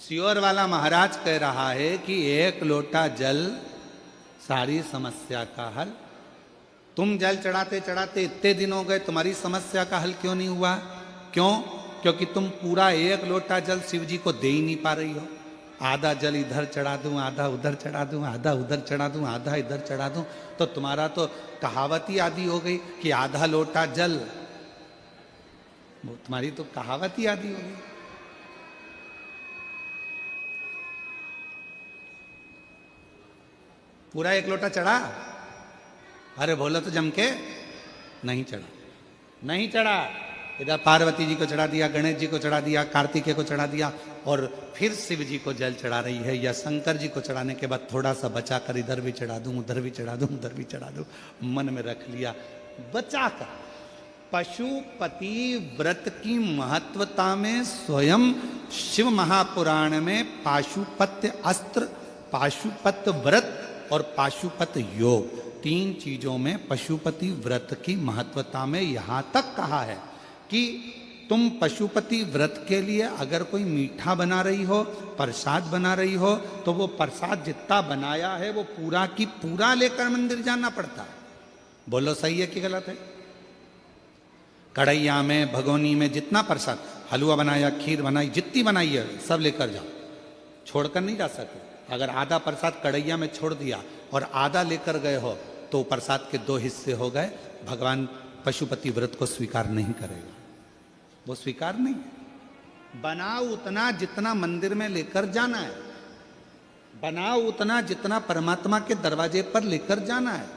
Sure वाला महाराज कह रहा है कि एक लोटा जल सारी समस्या का हल। तुम जल चढ़ाते चढ़ाते इतने दिन हो गए, तुम्हारी समस्या का हल क्यों नहीं हुआ? क्यों? क्योंकि तुम पूरा एक लोटा जल शिव जी को दे ही नहीं पा रही हो। आधा जल इधर चढ़ा दूं, आधा उधर चढ़ा दूं, आधा उधर चढ़ा दूं, आधा इधर चढ़ा दूं, तो तुम्हारा तो कहावत ही आदि हो गई कि आधा लोटा जल। तुम्हारी तो कहावत ही आदि हो गई। पूरा एक लोटा चढ़ा? अरे बोलो तो जम के नहीं चढ़ा, नहीं चढ़ा। इधर पार्वती जी को चढ़ा दिया, गणेश जी को चढ़ा दिया, कार्तिकेय को चढ़ा दिया, और फिर शिव जी को जल चढ़ा रही है। या शंकर जी को चढ़ाने के बाद थोड़ा सा बचा कर इधर भी चढ़ा दूं, उधर भी चढ़ा दूं, उधर भी चढ़ा दूं, मन में रख लिया बचा कर। पशुपति व्रत की महत्वता में स्वयं शिव महापुराण में पाशुपत्य अस्त्र, पाशुपत्य व्रत और पाशुपत योग, तीन चीजों में पशुपति व्रत की महत्वता में यहां तक कहा है कि तुम पशुपति व्रत के लिए अगर कोई मीठा बना रही हो, प्रसाद बना रही हो, तो वो प्रसाद जितना बनाया है वो पूरा की पूरा लेकर मंदिर जाना पड़ता है। बोलो सही है कि गलत है? कढ़ैया में, भगोनी में जितना प्रसाद, हलवा बनाया, खीर बनाई, जितनी बनाई है सब लेकर जाओ, छोड़कर नहीं जा सकते। अगर आधा प्रसाद कढ़ैया में छोड़ दिया और आधा लेकर गए हो तो प्रसाद के दो हिस्से हो गए। भगवान पशुपति व्रत को स्वीकार नहीं करेगा, वो स्वीकार नहीं है। बनाओ उतना जितना मंदिर में लेकर जाना है, बनाओ उतना जितना परमात्मा के दरवाजे पर लेकर जाना है।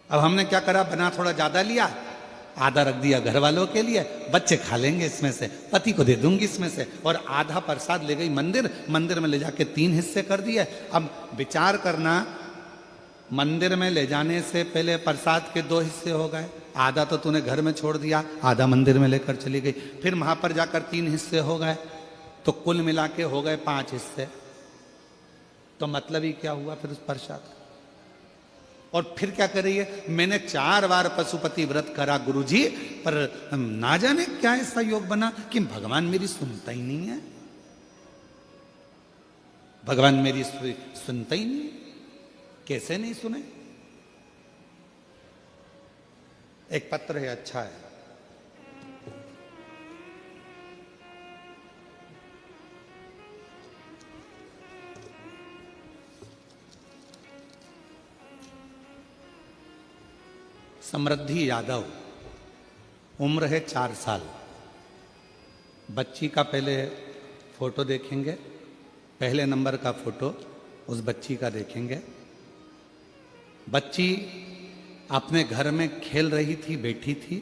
अब हमने क्या करा, बना थोड़ा ज्यादा लिया, आधा रख दिया घर वालों के लिए, बच्चे खा लेंगे इसमें से, पति को दे दूंगी इसमें से, और आधा प्रसाद ले गई मंदिर, मंदिर में ले जाके तीन हिस्से कर दिए। अब विचार करना, मंदिर में ले जाने से पहले प्रसाद के दो हिस्से हो गए, आधा तो तूने घर में छोड़ दिया, आधा मंदिर में लेकर चली गई, फिर वहां पर जाकर तीन हिस्से हो गए, तो कुल मिला के हो गए 5 हिस्से। तो मतलब ही क्या हुआ फिर उस प्रसाद? और फिर क्या कर रही है? मैंने 4 बार पशुपति व्रत करा गुरुजी, पर ना जाने क्या ऐसा योग बना कि भगवान मेरी सुनता ही नहीं है, भगवान मेरी सुनता ही नहीं। कैसे नहीं सुने? एक पत्र है, अच्छा है, समृद्धि यादव, उम्र है 4 साल। बच्ची का पहले फोटो देखेंगे, पहले नंबर का फोटो उस बच्ची का देखेंगे। बच्ची अपने घर में खेल रही थी, बैठी थी,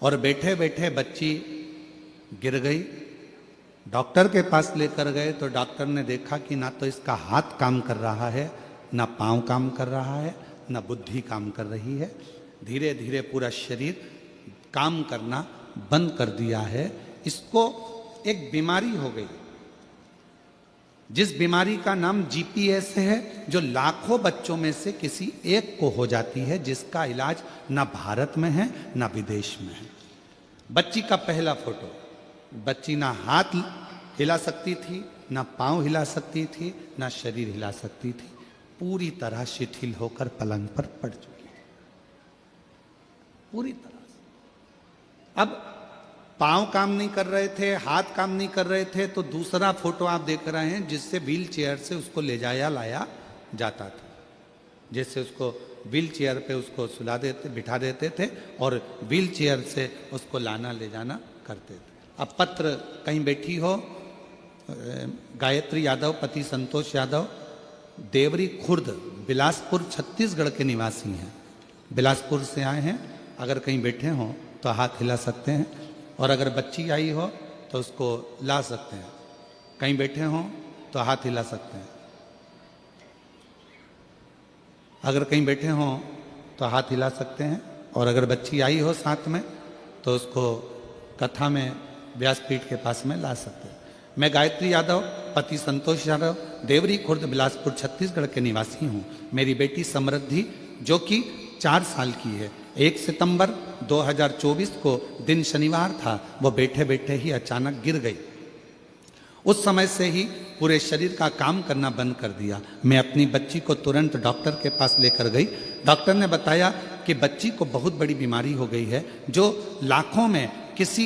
और बैठे बैठे बच्ची गिर गई। डॉक्टर के पास लेकर गए तो डॉक्टर ने देखा कि ना तो इसका हाथ काम कर रहा है, ना पांव काम कर रहा है, ना बुद्धि काम कर रही है। धीरे धीरे पूरा शरीर काम करना बंद कर दिया है। इसको एक बीमारी हो गई, जिस बीमारी का नाम जीपीएस है, जो लाखों बच्चों में से किसी एक को हो जाती है, जिसका इलाज ना भारत में है ना विदेश में है। बच्ची का पहला फोटो, बच्ची ना हाथ हिला सकती थी, ना पांव हिला सकती थी, ना शरीर हिला सकती थी, पूरी तरह शिथिल होकर पलंग पर पड़ चुकी पूरी तरह से। अब पांव काम नहीं कर रहे थे, हाथ काम नहीं कर रहे थे, तो दूसरा फोटो आप देख रहे हैं जिससे व्हील चेयर से उसको ले जाया लाया जाता था, जिससे उसको व्हील चेयर पे उसको सुला देते, बिठा देते थे, और व्हील चेयर से उसको लाना ले जाना करते थे। अब पत्र, कहीं बैठी हो, गायत्री यादव, पति संतोष यादव, देवरी खुर्द, बिलासपुर छत्तीसगढ़ के निवासी हैं, बिलासपुर से आए हैं। अगर कहीं बैठे हों तो हाथ हिला सकते हैं, और अगर बच्ची आई हो तो उसको ला सकते हैं। कहीं बैठे हों तो हाथ हिला सकते हैं, अगर कहीं बैठे हों तो हाथ हिला सकते हैं, और अगर बच्ची आई हो साथ में तो उसको कथा में व्यासपीठ के पास में ला सकते हैं। मैं गायत्री यादव, पति संतोष यादव, देवरी खुर्द, बिलासपुर छत्तीसगढ़ के निवासी हूँ। मेरी बेटी समृद्धि, जो कि 4 साल की है। 1 सितंबर 2024 को दिन शनिवार था, वो बैठे बैठे ही अचानक गिर गई। उस समय से ही पूरे शरीर का काम करना बंद कर दिया। मैं अपनी बच्ची को तुरंत डॉक्टर के पास लेकर गई। डॉक्टर ने बताया कि बच्ची को बहुत बड़ी बीमारी हो गई है, जो लाखों में किसी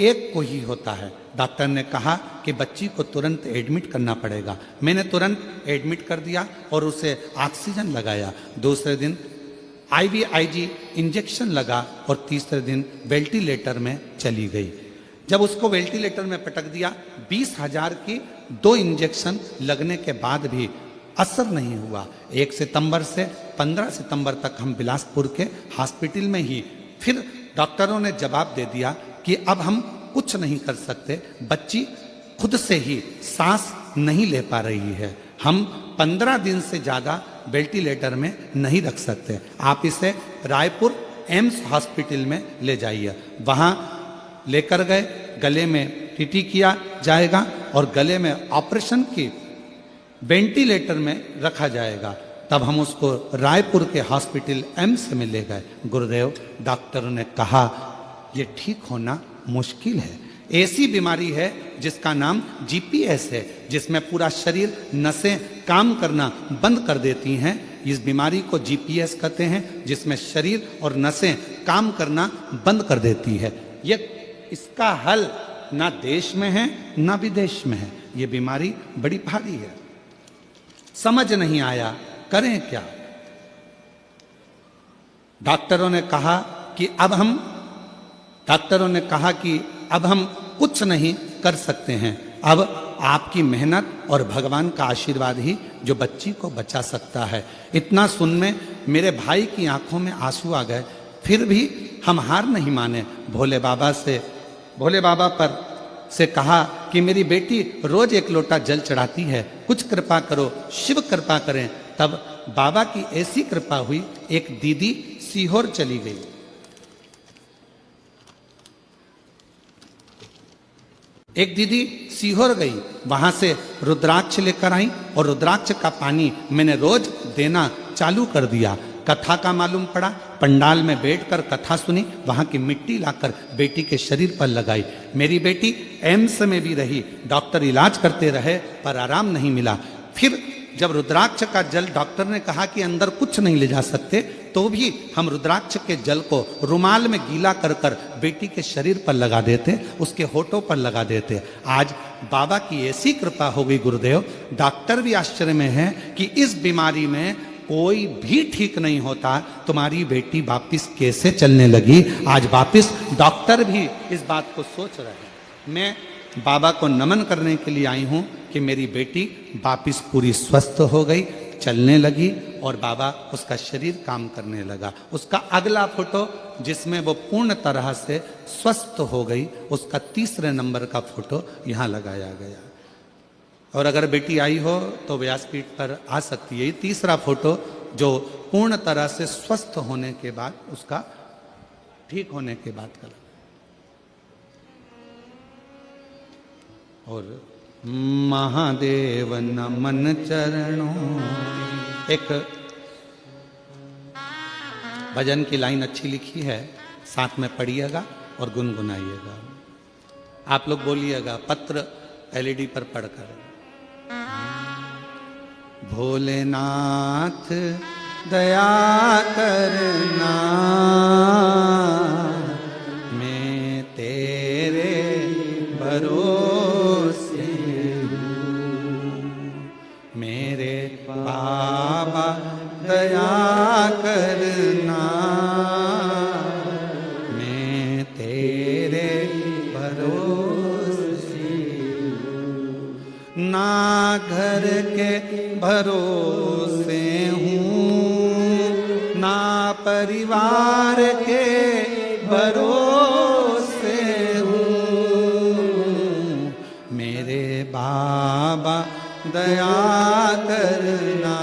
एक को ही होता है। डॉक्टर ने कहा कि बच्ची को तुरंत एडमिट करना पड़ेगा। मैंने तुरंत एडमिट कर दिया और उसे ऑक्सीजन लगाया। दूसरे दिन IVIG इंजेक्शन लगा और तीसरे दिन वेंटिलेटर में चली गई। जब उसको वेंटिलेटर में पटक दिया, 20,000 की 2 इंजेक्शन लगने के बाद भी असर नहीं हुआ। 1 सितंबर से 15 सितंबर तक हम बिलासपुर के हॉस्पिटल में ही। फिर डॉक्टरों ने जवाब दे दिया कि अब हम कुछ नहीं कर सकते, बच्ची खुद से ही सांस नहीं ले पा रही है, हम 15 दिन से ज़्यादा वेंटिलेटर में नहीं रख सकते, आप इसे रायपुर एम्स हॉस्पिटल में ले जाइए। वहाँ लेकर गए, गले में टीटी किया जाएगा और गले में ऑपरेशन की वेंटिलेटर में रखा जाएगा। तब हम उसको रायपुर के हॉस्पिटल एम्स में ले गए। गुरुदेव, डॉक्टरों ने कहा ये ठीक होना मुश्किल है। ऐसी बीमारी है जिसका नाम GPS है, जिसमें पूरा शरीर नसें काम करना बंद कर देती हैं। इस बीमारी को GPS कहते हैं, जिसमें शरीर और नसें काम करना बंद कर देती है। ये इसका हल ना देश में है ना विदेश में है। ये बीमारी बड़ी भारी है, समझ नहीं आया करें क्या। डॉक्टरों ने कहा कि अब हम कुछ नहीं कर सकते हैं। अब आपकी मेहनत और भगवान का आशीर्वाद ही जो बच्ची को बचा सकता है। इतना सुन में मेरे भाई की आंखों में आंसू आ गए। फिर भी हम हार नहीं माने। भोले बाबा पर से कहा कि मेरी बेटी रोज 1 लोटा जल चढ़ाती है, कुछ कृपा करो, शिव कृपा करें। तब बाबा की ऐसी कृपा हुई, एक दीदी सीहोर चली गई। एक दीदी सीहोर गई, वहां से रुद्राक्ष लेकर आई और रुद्राक्ष का पानी मैंने रोज देना चालू कर दिया। कथा का मालूम पड़ा, पंडाल में बैठकर कथा सुनी, वहां की मिट्टी लाकर बेटी के शरीर पर लगाई। मेरी बेटी एम्स में भी रही, डॉक्टर इलाज करते रहे पर आराम नहीं मिला। फिर जब रुद्राक्ष का जल डॉक्टर ने कहा कि अंदर कुछ नहीं ले जा सकते, तो भी हम रुद्राक्ष के जल को रुमाल में गीला कर कर बेटी के शरीर पर लगा देते, उसके होठों पर लगा देते। आज बाबा की ऐसी कृपा हो गई गुरुदेव, डॉक्टर भी आश्चर्य में है कि इस बीमारी में कोई भी ठीक नहीं होता। तुम्हारी बेटी वापिस कैसे चलने लगी? आज वापिस डॉक्टर भी इस बात को सोच रहे हैं। मैं बाबा को नमन करने के लिए आई हूँ कि मेरी बेटी वापिस पूरी स्वस्थ हो गई, चलने लगी और बाबा उसका शरीर काम करने लगा। उसका अगला फोटो जिसमें वो पूर्ण तरह से स्वस्थ हो गई, उसका 3 नंबर का फोटो यहाँ लगाया गया। और अगर बेटी आई हो तो व्यासपीठ पर आ सकती है। ये 3 फोटो जो पूर्ण तरह से स्वस्थ होने के बाद, उसका ठीक होने के बाद का। और महादेव नमन चरणों, एक भजन की लाइन अच्छी लिखी है, साथ में पढ़िएगा और गुनगुनाइएगा। आप लोग बोलिएगा पत्र LED पर पढ़कर। भोलेनाथ दया करना, मैं तेरे भरोसे हूँ। मेरे बाबा दया करना, मैं तेरे भरोसे हूँ। ना घर के भरोसे हूँ, ना परिवार के भरोसे हूँ। मेरे बाबा दया करना,